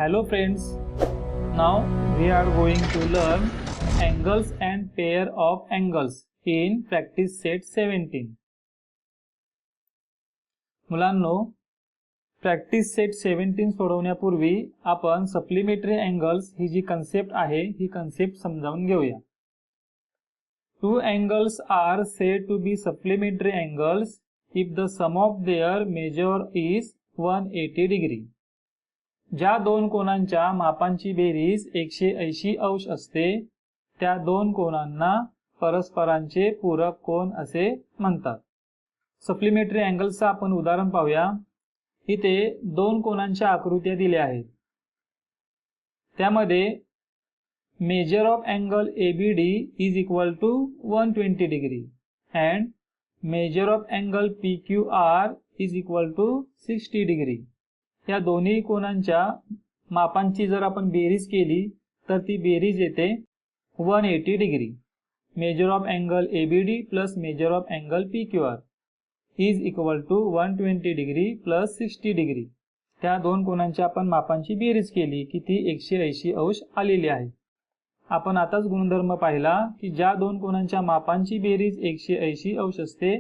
Hello friends, now we are going to learn angles and pair of angles in practice set 17. मुलांनो, practice set 17 सोडवण्यापूर्वी आपण supplementary angles ही जी concept आहे ही concept समजावून घेऊया. Two angles are said to be supplementary angles if the sum of their measure is 180 degree. ज्या दोन कोनांच्या मापांची बेरीज 180 अंश असते त्या दोन कोनांना परस्परांचे पूरक कोन असे म्हणतात. सप्लिमेंटरी अँगल्सचं आपण उदाहरण पाहूया. इथे दोन कोनांच्या आकृत्या दिल्या आहेत. त्यामध्ये measure of angle ABD is equal to 120 degree and measure of angle PQR is equal to 60 degree. या दोन्ही कोनांच्या मापांची जर आपण बेरीज केली तर ती बेरीज येते 180 degree. Measure of angle ABD plus measure of angle PQR is equal to 120 degree plus 60 degree. त्या दोन कोनांच्या आपण मापांची बेरीज केली की ती 180 अंश आलेली आहे. आपण आताच गुणधर्म पाहिला की ज्या दोन कोनांच्या मापांची बेरीज 180 अंश असते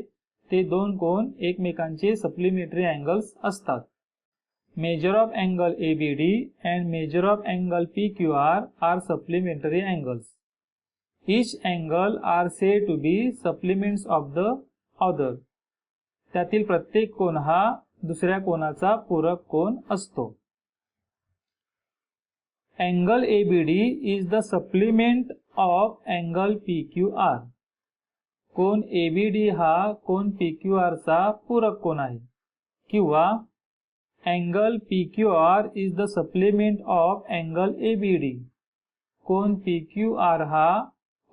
ते दोन कोन एकमेकांचे सप्लिमेंटरी अँगल्स असतात. Measure of angle ABD and measure of angle PQR are supplementary angles. Each angle are said to be supplements of the other. त्यातील प्रत्येक कोन हा दुसऱ्या कोनाचा पूरक कोन असतो. Angle ABD is the supplement of angle PQR. Cone ABD हा कोन PQR चा पूरक कोन आहे. किंवा angle PQR is the supplement of angle ABD. Cone PQR हा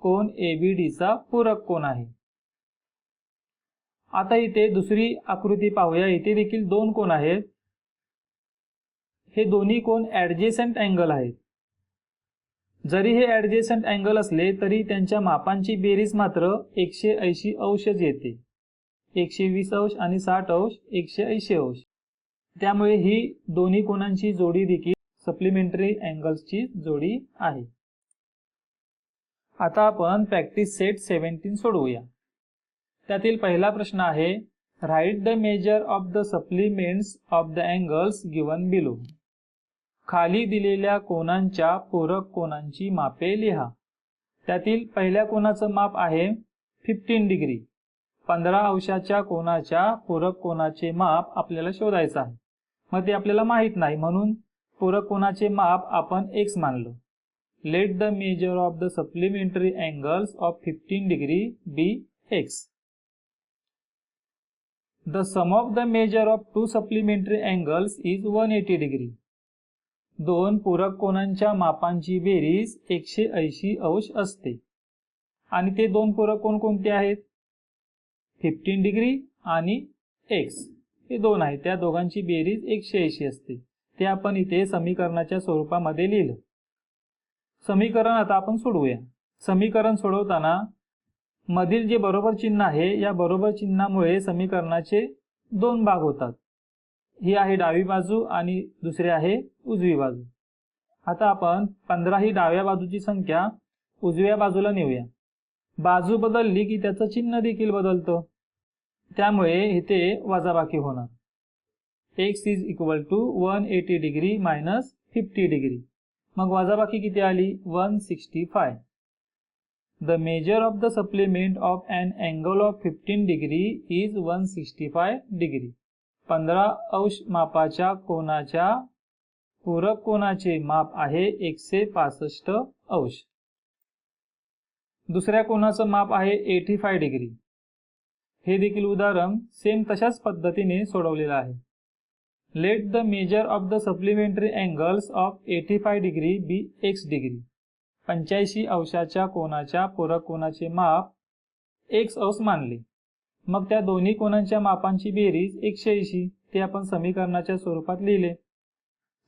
कोन ABD चा पूरक कोन आहे. आता इथे दुसरी आकृती पाहूया. इथे देखील दोन कोन आहेत. हे दोन्ही कोन ॲडजेसंट अँगल आहेत. जरी हे ॲडजेसंट अँगल असले तरी त्यांच्या मापांची बेरीज मात्र 180 अंशच येते. 120 अंश आणि 60 अंश 180 अंश. त्यामुळे ही दोन्ही कोनांची जोडी देखील सप्लिमेंटरी अँगल्सची जोडी आहे. आता आपण प्रॅक्टिस सेट 17 सोडवूया. त्यातील पहिला प्रश्न आहे write the measure of the supplements of the angles given below. खाली दिलेल्या कोनांच्या पूरक कोनांची मापे लिहा. त्यातील पहिल्या कोनाचं माप आहे 15 डिग्री. 15 अंशाच्या कोनाच्या पूरक कोनाचे माप आपल्याला शोधायचं आहे. मग ते आपल्याला माहित नाही म्हणून पूरक कोनाचे माप आपण x मानलं. Let the measure of the supplementary angles of 15 degree be x. The sum of the measure of two supplementary angles is 180 degree. दोन पूरक कोनांच्या मापांची बेरीज 180 अंश असते. आणि ते दोन पूरक कोन कोणते आहेत? 15 डिग्री आणि x हे दोन आहेत. त्या दोघांची बेरीज 180 असते. ते आपण इथे समीकरणाच्या स्वरूपामध्ये लिहिलं. समीकरण आता आपण सोडवूया. समीकरण सोडवताना मधील जे बरोबर चिन्ह आहे या बरोबर चिन्हामुळे समीकरणाचे दोन भाग होतात. ही आहे डावी बाजू आणि दुसरी आहे उजवी बाजू. आता आपण 15 ही डाव्या बाजूची संख्या उजव्या बाजूला नेऊया. बाजू बदलली की त्याचं चिन्ह देखील बदलतं. त्यामुळे इथे वजाबाकी होणार. x is equal to 180 degree minus 50 degree. मग वजाबाकी किती आली? 165. The measure of the supplement of an angle of 15 degree is 165 degree. 15 अंश मापाच्या कोनाच्या पूरक कोनाचे माप आहे 165 अंश. दुसऱ्या कोनाचं माप आहे 85 डिग्री. हे देखील उदाहरण सेम तशाच पद्धतीने सोडवलेलं आहे. Let the measure of the supplementary angles of 85 degree be x degree. 85 अंशाच्या कोनाच्या पूरक कोनाचे माप x अंश मानले. मग त्या दोन्ही कोनांच्या मापांची बेरीज 180 ते आपण समीकरणाच्या स्वरूपात लिहिले.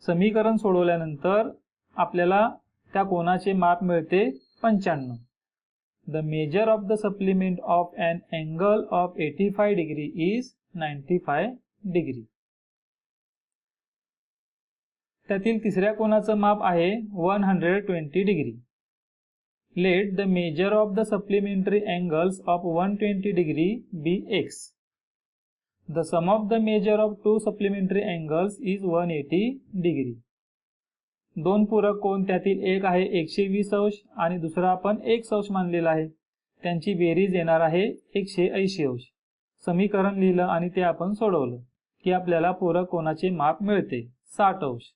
समीकरण सोडवल्यानंतर आपल्याला त्या कोनाचे माप मिळते 95. The measure of the supplement of an angle of 85 degree is 95 degree. त्यातील तिसऱ्या कोनाचं माप आहे 120 degree. Let the measure of the supplementary angles of 120 degree be X. The sum of the measure of two supplementary angles is 180 degree. दोन पूरक कोन, त्यातील एक आहे 120 अंश आणि दुसरा आपण 1 अंश मानलेला आहे. त्यांची बेरीज येणार आहे 180 अंश. समीकरण लिहिलं आणि ते आपण सोडवलं की आपल्याला पूरक कोनाचे माप मिळते 60 अंश.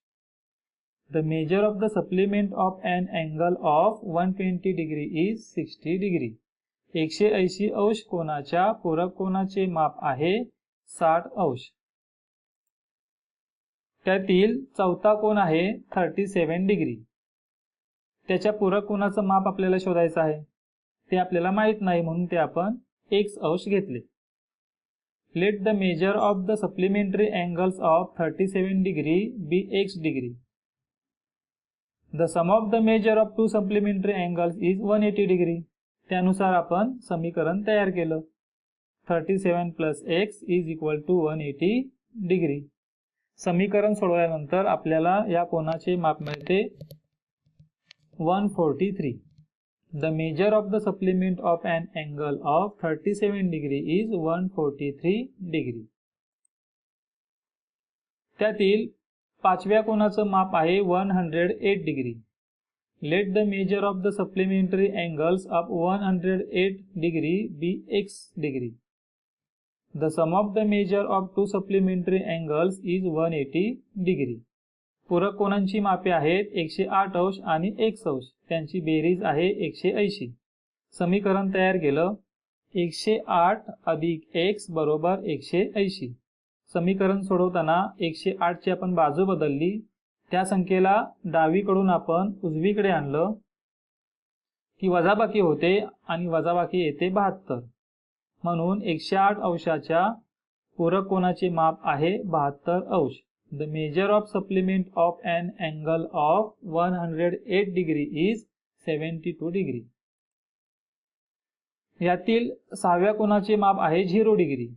The measure of the supplement of an angle of 120 degree is 60 degree. 180 अंश कोनाच्या पूरक कोनाचे माप आहे 60 अंश. त्यातील चौथा कोन आहे 37 डिग्री. त्याच्या पूरक कोनाचं माप आपल्याला शोधायचं आहे. ते आपल्याला माहित नाही म्हणून ते आपण x अंश घेतले. Let the measure of the supplementary angles of 37 degree be x degree. The sum of the measure of two supplementary angles is 180 degree. त्यानुसार आपण समीकरण तयार केलं. 37 plus x is equal to 180 degree. समीकरण सोडवल्यानंतर आपल्याला या कोनाचे माप मिळते 143. The measure of the supplement of an angle of 37 degree is 143 degree. त्यातील पाचव्या कोनाचं माप आहे 108 degree. Let the measure of the supplementary angles of 108 degree be X degree. The sum of the measure of two supplementary angles is 180 degree. पूरक कोनांची मापे आहेत 108 अंश आणि 1 अंश. त्यांची बेरीज आहे 180. समीकरण तयार केलं. 108 अधिक x बरोबर 180. समीकरण सोडवताना 108 ची आपण बाजू बदलली. त्या संख्येला डावीकडून आपण उजवीकडे आणलं की वजाबाकी होते आणि वजाबाकी येते 72. म्हणून 108 अंशाच्या पूरक कोनाचे माप आहे 72 अंश. The measure of supplement of an angle of 108 degree is 72 degree. यातील सहाव्या कोनाचे माप आहे 0 डिग्री.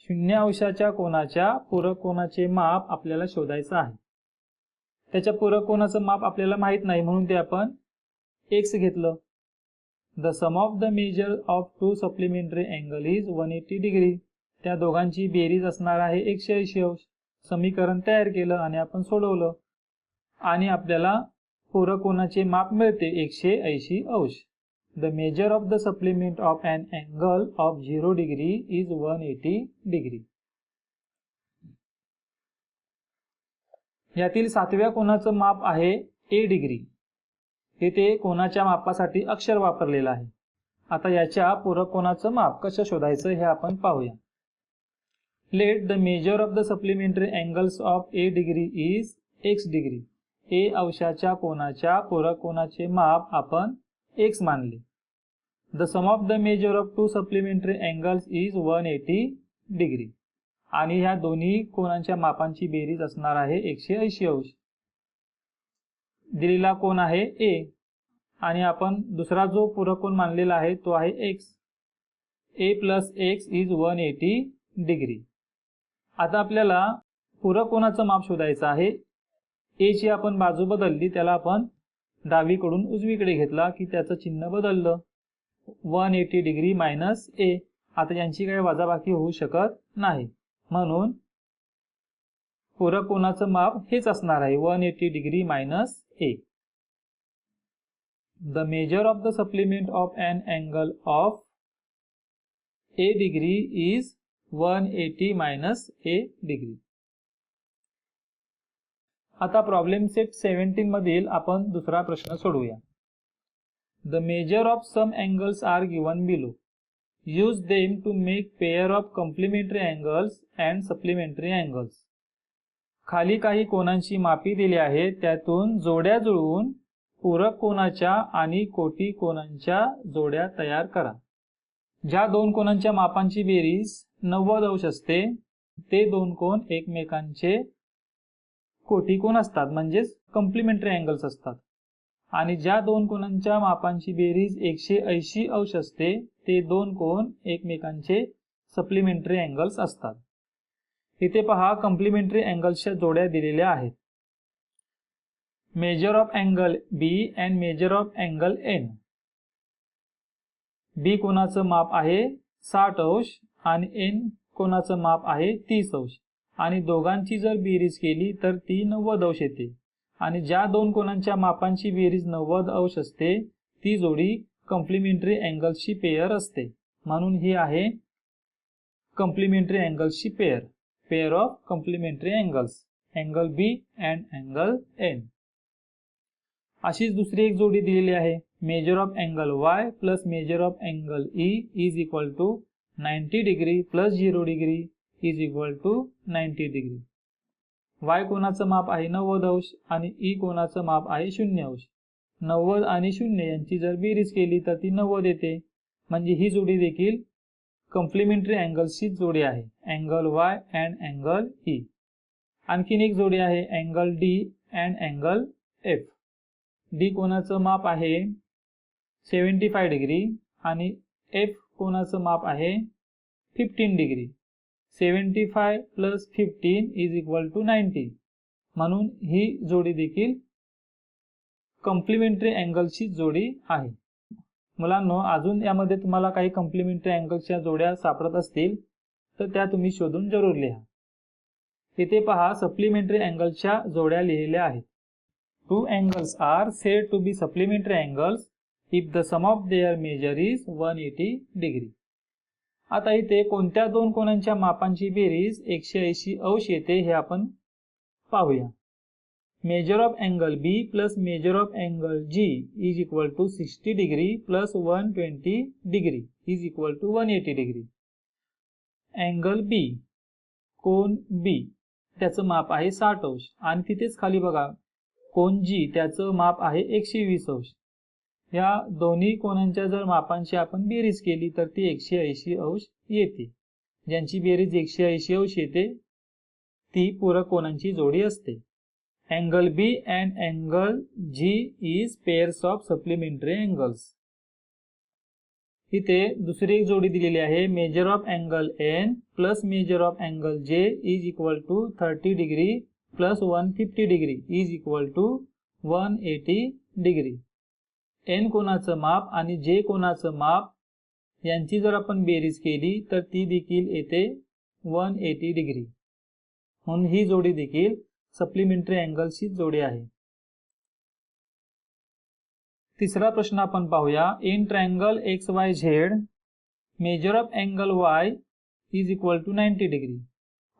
0 अंशाच्या कोनाच्या पूरक कोनाचे माप आपल्याला शोधायचं आहे. त्याच्या पूरक कोनाचं माप आपल्याला माहित नाही म्हणून ते आपण x घेतलं. The sum of the measure of two supplementary angle is 180 degree. त्या दोघांची बेरीज असणार आहे 180 अंश. समीकरण तयार केलं आणि आपण सोडवलं आणि आपल्याला पूरक कोनाचे माप मिळते 180 अंश. The measure of the supplement of an angle of 0 degree is 180 degree. यातील सातव्या कोनाचं माप आहे a डिग्री. येथे कोनाच्या मापासाठी अक्षर वापरलेलं आहे. आता याच्या पूरक कोनाचं माप कसं शोधायचं हे आपण पाहूया. Let the measure of the supplementary angles of a degree is x degree. a अंशाच्या कोनाच्या पूरक कोनाचे माप आपण x मानले. The sum of the measure of two supplementary angles is 180 degree. आणि ह्या दोन्ही कोनांच्या मापांची बेरीज असणार आहे 180 अंश. दिलेला कोन आहे a आणि आपण दुसरा जो पूरक कोन मानलेला आहे तो आहे x. a plus x is 180 degree. आता आपल्याला पूरक कोनाचं माप शोधायचं आहे. a ची आपण बाजू बदलली, त्याला आपण डावीकडून उजवीकडे घेतला की त्याचं चिन्ह बदललं. 180 डिग्री मायनस a. आता यांची काही वजाबाकी होऊ शकत नाही म्हणून पूरक कोनाचं माप हेच असणार आहे 180 degree minus a. The measure of the supplement of an angle of a degree is 180 minus a degree. आता प्रॉब्लेम सेट 17 मधील आपण दुसरा प्रश्न सोडवूया. The measure of some angles are given below. Use them to make pair of complementary angles and supplementary angles. खाली काही कोनांची मापी दिली आहे, त्यातून जोड्या जुळवून पूरक कोनाच्या आणि कोटी कोनांच्या जोड्या तयार करा. ज्या दोन कोनांच्या मापांची बेरीज 90 अंश असते ते दोन कोन एकमेकांचे कोटी कोन असतात, म्हणजेच कॉम्प्लिमेंटरी अँगल्स असतात. आणि ज्या दोन कोनांच्या मापांची बेरीज 180 अंश असते ते दोन कोन एकमेकांचे सप्लिमेंटरी अँगल्स असतात. इथे पहा कॉम्प्लिमेंटरी अँगल्सच्या जोड्या दिलेल्या आहेत. Measure of angle B and measure of angle N. B कोणाचं माप आहे 60 अंश आणि एन कोणाचं माप आहे 30 अंश आणि दोघांची जर बेरीज केली तर ती 90 अंश येते आणि ज्या दोन कोणांच्या मापांची बेरीज 90 अंश असते ती जोडी कॉम्प्लिमेंटरी अँगल्सची पेयर असते. म्हणून ही आहे कॉम्प्लिमेंटरी अँगल्सची pair. Pair of complementary angles, angle B and angle N. अशीच दुसरी एक जोडी दिलेली आहे. Measure of angle Y plus measure of angle E is equal to 90 degree plus 0 degree is equal to 90 degree. Y कोणाचं माप आहे 90 अंश आणि ई कोणाचं माप आहे 0 अंश. 90 आणि 0 यांची जर बेरीज केली तर ती 90 येते. म्हणजे ही जोडी देखील कॉम्प्लिमेंटरी अँगल्सची जोडी आहे. Angle Y and angle E. आणखीन एक जोडी आहे angle D and angle F. D कोणाचं माप आहे 75 डिग्री आणि एफ कोणाचं माप आहे 15 degree. 75 plus 15 is equal to 90. म्हणून ही जोडी देखील कॉम्प्लिमेंटरी अँगलची जोडी आहे. मुलांनो, अजून यामध्ये तुम्हाला काही कॉम्प्लिमेंटरी अँगल्सच्या जोड्या सापडत असतील तर त्या तुम्ही शोधून जरूर लिहा. इथे पहा सप्लिमेंटरी अँगलच्या जोड्या लिहिलेल्या आहेत. Two angles are said to be supplementary angles if the sum of their measure is 180 degree. आता इथे कोणत्या दोन कोनांच्या मापांची बेरीज 180 अंश येते हे आपण पाहूया. Measure of angle B plus measure of angle G is equal to 60 degree plus 120 degree is equal to 180 degree. Angle B, कोन बी त्याचं माप आहे 60 अंश आणि तिथेच खाली बघा कोन जी त्याचं माप आहे 120 अंश. या दोन्ही कोनांच्या जर मापांची आपण बेरीज केली तर ती 180 अंश येते. ज्यांची बेरीज 180 अंश येते ती पूरक कोनांची जोडी असते. Angle B and angle G is pairs of supplementary angles. इथे दुसरी एक जोडी दिलेली आहे. Measure of angle N plus measure of angle J is equal to 30 degree plus 150 degree is equal to 180 degree. N कोणाचं माप आणि जे कोणाचं माप यांची जर आपण बेरीज केली तर ती देखील येते 180 डिग्री. म्हणून ही जोडी देखील सप्लिमेंटरी अँगल्सची जोडी आहे. तिसरा प्रश्न आपण पाहूया. In triangle X Y Z measure of angle Y is equal to 90 degree.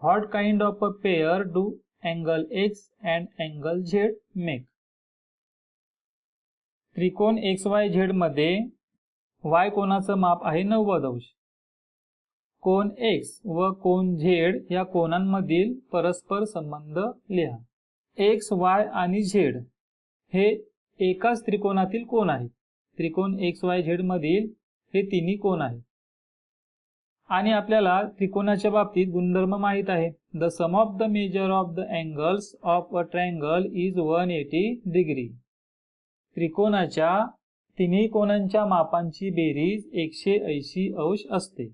What kind of a pair do angle X and angle Z make. त्रिकोण एक्स वाय झेड मध्ये वाय कोणाचं माप आहे 90 अंश. कोन एक्स व कोन झेड या कोनांमधील परस्पर संबंध लिहा. एक्स वाय आणि झेड हे एकाच त्रिकोणातील कोन आहेत. त्रिकोण एक्स वाय झेड मधील हे तिन्ही कोन आहेत आणि आपल्याला त्रिकोणाच्या बाबतीत गुणधर्म माहित आहे. The sum of the measure of the angles of a triangle is 180 degree. त्रिकोणाच्या तिन्ही कोनांच्या मापांची बेरीज 180 अंश असते.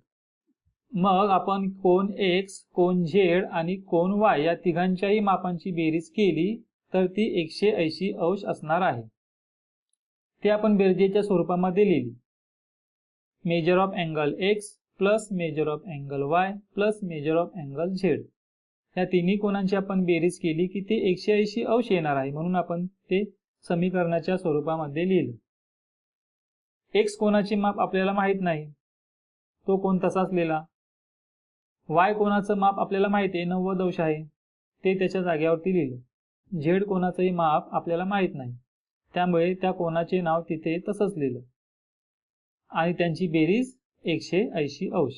मग आपण कोन एक्स, कोन झेड आणि कोन वाय या तिघांच्याही मापांची बेरीज केली तर ती 180 अंश असणार आहे. ते आपण बेरजेच्या स्वरूपामध्ये लिहिली. Major of angle X plus measure of angle Y plus measure of angle Z या तिन्ही कोनांची आपण बेरीज केली की ते 180 अंश येणार आहे. म्हणून आपण ते समीकरणाच्या स्वरूपामध्ये लिहिलं. एक्स कोनाचे माप आपल्याला माहित नाही, तो कोन तसाच लिहिला. वाय कोनाचं माप आपल्याला माहिती आहे 90 अंश आहे, ते त्याच्या जागेवरती लिहिलं. झेड कोनाचंही माप आपल्याला माहित नाही, त्यामुळे त्या कोनाचे नाव तिथे तसंच लिहिलं आणि त्यांची बेरीज 180 अंश.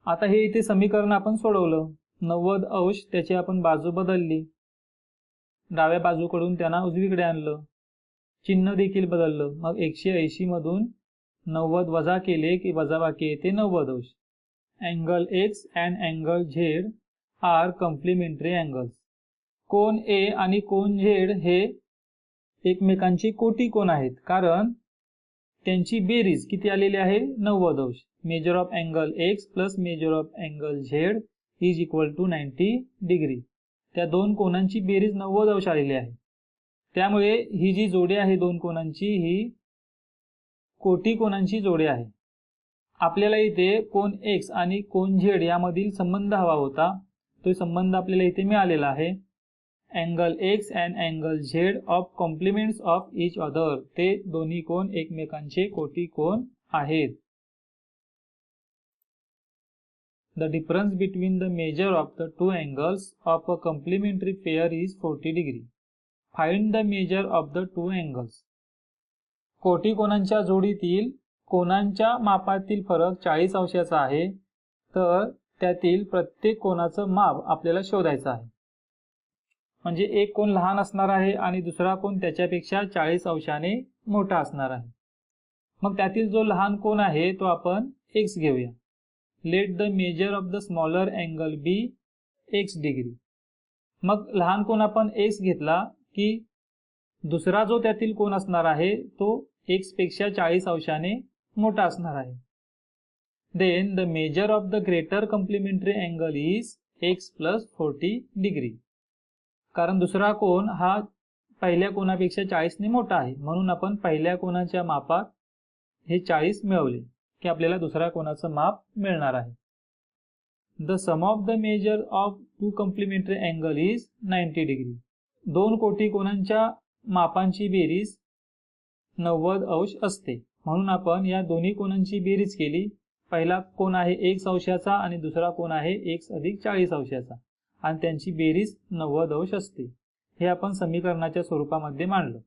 आता हे इथे समीकरण आपण सोडवलं. 90 अंश त्याची आपण बाजू बदलली, डाव्या बाजूकडून त्यांना उजवीकडे आणलं, चिन्ह देखील बदललं. मग 180 मधून 90 वजा केले की वजाबाकी येते 90 अंश. Angle X and angle Z are complementary angles. कोन ए आणि कोन झेड हे एकमेकांची कोटी कोन आहेत कारण त्यांची बेरीज किती आलेली आहे 90 अंश. Measure of angle X plus measure of angle Z is equal to 90 degree. त्या दोन कोनांची बेरीज 90 अंश आलेली आहे. त्यामुळे ही जी जोडी आहे दोन कोनांची ही कोटी कोनांची जोडी आहे. आपल्याला इथे कोन x आणि कोन z यामधील संबंध हवा होता. तो संबंध आपल्याला इथे मिळालेला आहे. Angle x and angle z of complements of each other. ते दोन्ही कोन एकमेकांचे कोटी कोन आहेत. The difference between the measure of the two angles of a complementary pair is 40 degree. Find the measure of the two angles. कोटी कोनांच्या जोडीतील कोनांच्या मापातील फरक 40 अंशाचा आहे. तर त्यातील प्रत्येक कोनाचं माप आपल्याला शोधायचं आहे. म्हणजे एक कोन लहान असणार आहे आणि दुसरा कोन त्याच्यापेक्षा 40 अंशाने मोठा असणार आहे. मग त्यातील जो लहान कोन आहे तो आपण x घेऊया. Let the measure of the smaller angle be x degree. मग लहान कोन आपण x घेतला की दुसरा जो त्यातील कोन असणार आहे तो x पेक्षा 40 अंशाने मोठा असणार आहे. Then the measure of the greater complementary angle is x plus 40 degree. कारण दुसरा कोन हा पहिल्या कोनापेक्षा 40 ने मोठा आहे, म्हणून आपण पहिल्या कोनाच्या मापात हे 40 मिळवले की आपल्याला दुसऱ्या कोनाचं माप मिळणार आहे. The sum of the measure of two complementary angle is 90 degree. दोन कोटी कोनांच्या मापांची बेरीज 90 अंश असते. म्हणून आपण या दोन्ही कोनांची बेरीज केली. पहिला कोन आहे x अंशाचा आणि दुसरा कोन आहे x अधिक 40 अंशाचा आणि त्यांची बेरीज 90 अंश असते. हे आपण समीकरणाच्या स्वरूपामध्ये मांडलं.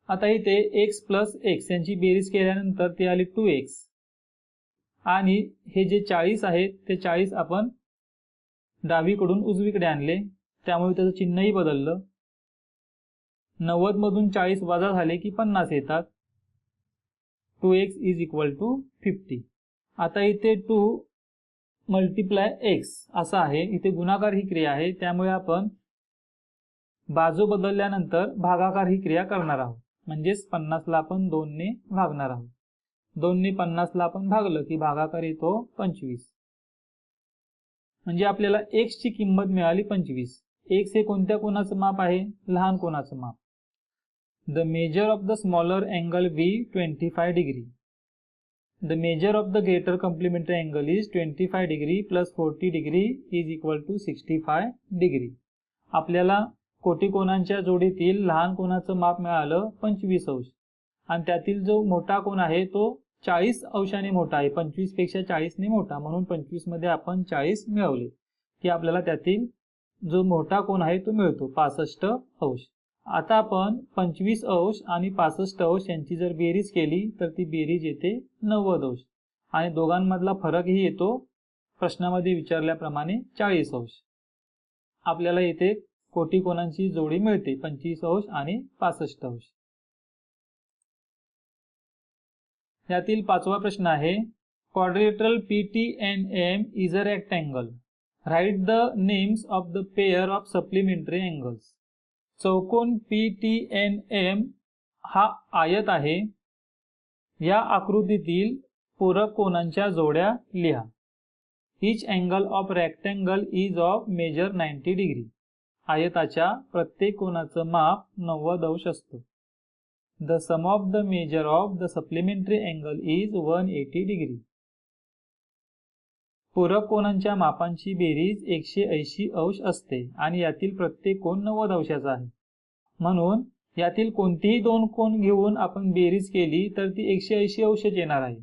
आता इथे x प्लस x यांची बेरीज केल्यानंतर ती आली 2x आणि हे जे 40 आहेत ते 40 आपण डावीकडून उजवीकडे आणले, त्यामुळे त्याचं चिन्हही बदललं. 90 मधून 40 वजा झाले की 50 येतात. 2x is equal to 50. आता इथे 2 मल्टिप्लाय x असं आहे. इथे गुणाकार ही क्रिया आहे, त्यामुळे आपण बाजू बदलल्यानंतर भागाकार ही क्रिया करणार आहोत. म्हणजेच 50 ला आपण 2 ने भागणार आहोत. 2 ने 50 ला आपण भागलं की भागाकार येतो 25. म्हणजे आपल्याला x ची किंमत मिळाली 25. x हे कोणत्या कोनाचं माप आहे? लहान कोनाचं माप. The measure of the smaller angle be 25 degree. The measure of the greater complementary angle is 25 degree plus 40 degree is equal to 65 degree. आपल्याला कोटी कोनांच्या जोडीतील लहान कोनाचं माप मिळालं 25 अंश आणि त्यातील जो मोठा कोन आहे तो 40 अंशाने मोठा आहे. 25 पेक्षा 40 ने मोठा, म्हणून 25 मध्ये आपण 40 मिळवले की आपल्याला त्यातील जो मोठा कोन आहे तो मिळतो 65 अंश. आता आपण 25 अंश आणि 65 अंश यांची जर बेरीज केली तर ती बेरीज येते 90 अंश आणि दोघांमधला फरकही येतो प्रश्नामध्ये विचारल्याप्रमाणे 40 अंश. आपल्याला येथे कोटी कोनांची जोडी मिळते 25 अंश आणि 65 अंश. यातील पाचवा प्रश्न आहे quadrilateral PTNM is a rectangle. Write the names of the pair of supplementary angles. चौकोन PTNM हा आयत आहे. या आकृतीतील पूरक कोनांच्या जोड्या लिहा. Each angle of rectangle is of measure 90 degree. आयताच्या प्रत्येक कोनाचं माप 90 अंश असतं. The sum of the measure of the supplementary angle is 180 degree. पूरक कोनांच्या मापांची बेरीज 180 अंश असते आणि यातील प्रत्येक कोन 90 अंशाचा आहे. म्हणून यातील कोणतीही दोन कोन घेऊन आपण बेरीज केली तर ती 180 अंशच येणार आहे.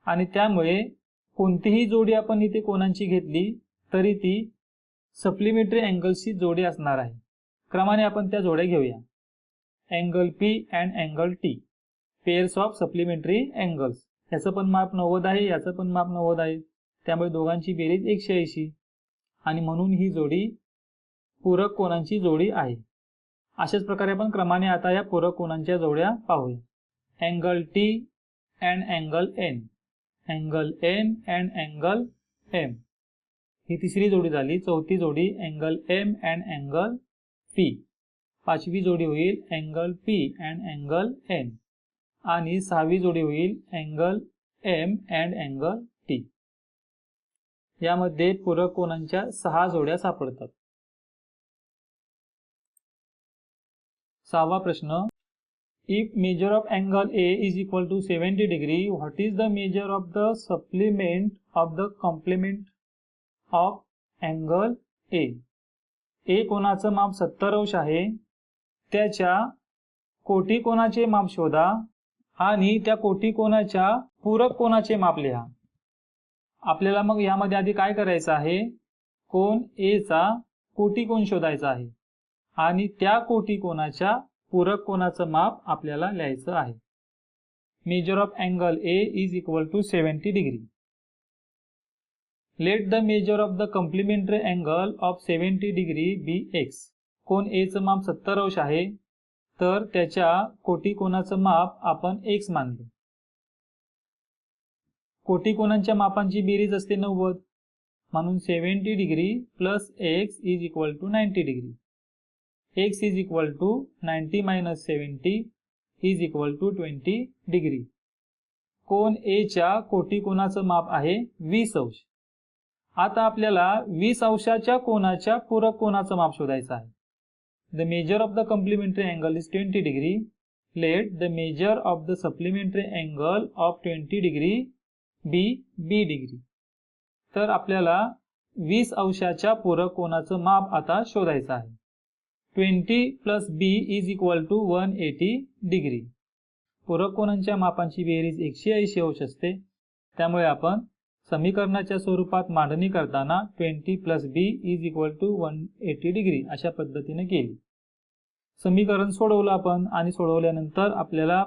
आणि त्यामुळे कोणतीही जोडी आपण इथे कोनांची घेतली तरी ती सप्लिमेंटरी अँगल्सची जोडी असणार आहे. क्रमाने आपण त्या जोड्या घेऊया. Angle P and angle T, pairs of supplementary angles. याचं पण माप 90 आहे, याचं पण माप 90 आहे, त्यामुळे दोघांची बेरीज 180 आणि म्हणून ही जोडी पूरक कोनांची जोडी आहे. अशाच प्रकारे आपण क्रमाने आता या पूरक कोनांच्या जोड्या पाहूया. Angle T and angle N, angle N and angle M, ही तिसरी जोडी झाली. चौथी जोडी angle M and angle P, पाचवी जोडी होईल angle P and angle N आणि सहावी जोडी होईल angle M and angle T. यामध्ये पूरक कोनांच्या 6 जोड्या सापडतात। 6वा प्रश्न, if measure of angle A is equal to 70 degree, what is the measure of the supplement of the complement of angle A? A कोनाचं माप 70 अंश आहे, त्याच्या कोटी कोनाचे माप शोधा आणि त्या कोटी कोनाच्या पूरक कोनाचे माप लिहा। आपल्याला मग यामध्ये आधी काय करायचं आहे, कोन ए चा कोटी कोन शोधायचा आहे आणि त्या कोटी कोनाच्या पूरक कोनाचं माप आपल्याला लिहायचं आहे। Measure of angle A is equal to 70 degree. Let the measure of the complementary angle of 70 degree be X. कोन ए चं माप 70 अंश आहे, तर त्याच्या कोटी कोनाचं माप आपण x मानले। कोटी कोनांच्या मापांची बेरीज असते 90, म्हणून 70 degree plus x is equal to 90 degree. x is equal to 90 minus 70 is equal to 20 degree. कोन ए च्या कोटी कोनाचं माप आहे 20 अंश। आता आपल्याला 20 अंशाच्या कोनाच्या पूरक कोनाचं माप शोधायचं आहे। The measure of the complementary angle is 20 degree. Let the measure of the supplementary angle of 20 degree be b degree. तर आपल्याला 20 अंशाच्या पूरक कोनाचं माप आता शोधायचं आहे। 20 plus b is equal to 180 degree. पूरक कोनांच्या मापांची बेरीज 180 अंश असते, त्यामुळे आपण समीकरणाच्या स्वरूपात मांडणी करताना 20 plus B is equal to 180 degree अशा पद्धतीने केली। समीकरण सोडवलं आपण आणि सोडवल्यानंतर आपल्याला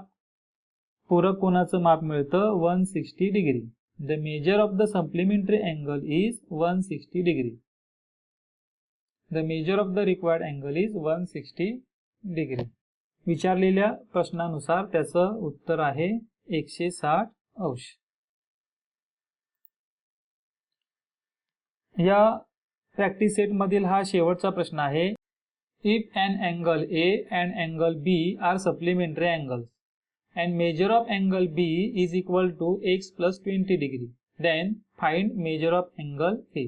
पूरक कोनाचं माप मिळतं 160 degree. The measure of the supplementary angle is 160 degree. The measure of the required angle is 160 degree. विचारलेल्या प्रश्नानुसार त्याचं उत्तर आहे 160 अंश। या प्रॅक्टिस सेट मधील हा शेवटचा प्रश्न आहे। If an angle A and angle B are supplementary angles and measure of angle B is equal to x plus 20 degree, then find measure of angle A.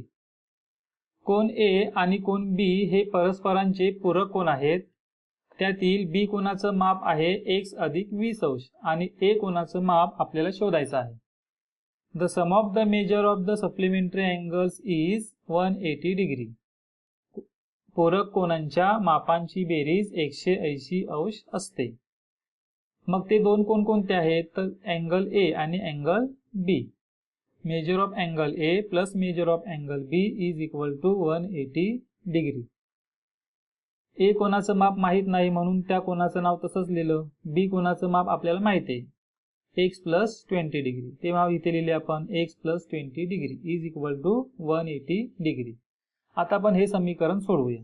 कोन ए आणि कोन बी हे परस्परांचे पूरक कोन आहेत। त्यातील बी कोनाचं माप आहे x अधिक 20 अंश आणि ए कोनाचं माप आपल्याला शोधायचं आहे। The sum of the measure of the supplementary angles is 180 degree. पूरक कोनांच्या मापांची बेरीज 180 अंश असते। मग ते दोन कोन कोणते आहेत, तर अँगल ए आणि angle B. Measure of angle A plus measure of angle B is equal to 180 degree. A कोनाचं माप माहित नाही म्हणून त्या कोनाचं नाव तसंच लिहिलं। बी कोनाचं माप आपल्याला माहित आहे x प्लस 20 डिग्री, तेव्हा इथे लिहिले आपण x plus 20 degree is equal to 180 degree. आता आपण हे समीकरण सोडवूया।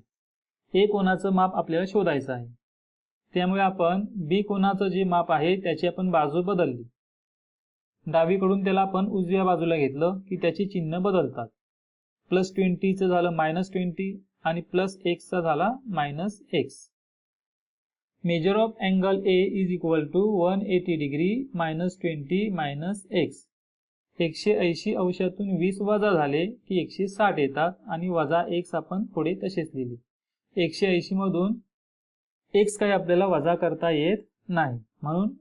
ए कोनाचं माप आपल्याला शोधायचं आहे, त्यामुळे आपण बी कोनाचं जे माप आहे त्याची आपण बाजू बदलली। डावीकडून त्याला आपण उजव्या बाजूला घेतलं की त्याची चिन्ह बदलतात। प्लस 20 चं झालं मायनस 20 आणि प्लस x चा झाला minus x। Measure of angle A is equal to 180 degree minus 20 minus x। 180 अंशातून 20 वजा झाले की 160 येतात आणि वजा x आपण पुढे तसेच लिहिले। 180 मधून x काही आपल्याला वजा करता येत नाही, म्हणून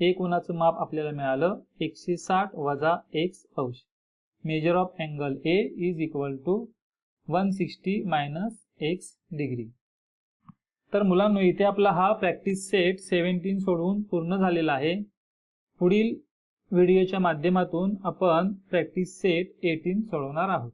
ए कोनाचं माप आपल्याला मिळालं 160 वजा x अंश। Measure of angle A is equal to 160 minus x degree. तर मुलांनो, इथे आपला हा प्रॅक्टिस सेट 17 सोडवून पूर्ण झालेला आहे। पुढील व्हिडिओच्या माध्यमातून आपण प्रॅक्टिस सेट 18 सोडवणार आहोत।